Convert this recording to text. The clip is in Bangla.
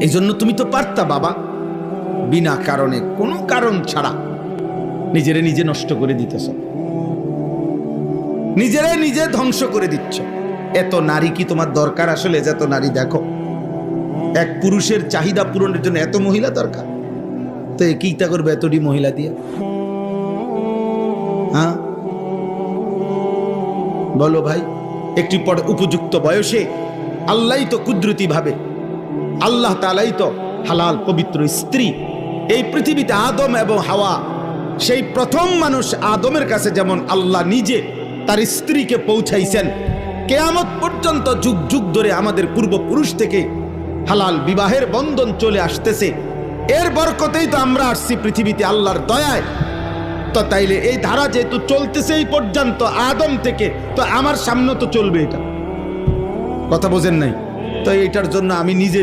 এই জন্য তুমি তো পারতা বাবা, বিনা কারণে, কোনো কারণ ছাড়া নিজেরে নিজে নষ্ট করে দিতেছ, নিজেরে নিজে ধ্বংস করে দিচ্ছ। এত নারী কি তোমার দরকার আসলে? এত নারী দেখো, এক পুরুষের চাহিদা পূরণের জন্য এত মহিলা দরকার, তো কিটা করবে এতটি মহিলা দিয়ে? হ্যাঁ বলো ভাই, একটি পর উপযুক্ত বয়সে আল্লাহই তো কুদরতি ভাবে, আল্লাহ তাআলাই তো হালাল পবিত্র স্ত্রী এই পৃথিবীতে আদম এবং হাওয়া, সেই প্রথম মানুষ আদমের কাছে যেমন আল্লাহ নিজে তার স্ত্রীকে পৌঁছাইছেন, কিয়ামত পর্যন্ত যুগ যুগ ধরে আমাদের পূর্বপুরুষ থেকে হালাল বিবাহের বন্ধন চলে আসতেছে। এর বরকতেই তো আমরা আসছি পৃথিবীতে আল্লাহর দয়ায়। তো তাইলে এই ধারা যেহেতু চলতেছে এই পর্যন্ত আদম থেকে, তো আমার সামনে তো চলবে, এটা কথা বোঝেন নাই? তো এটার জন্য আমি নিজে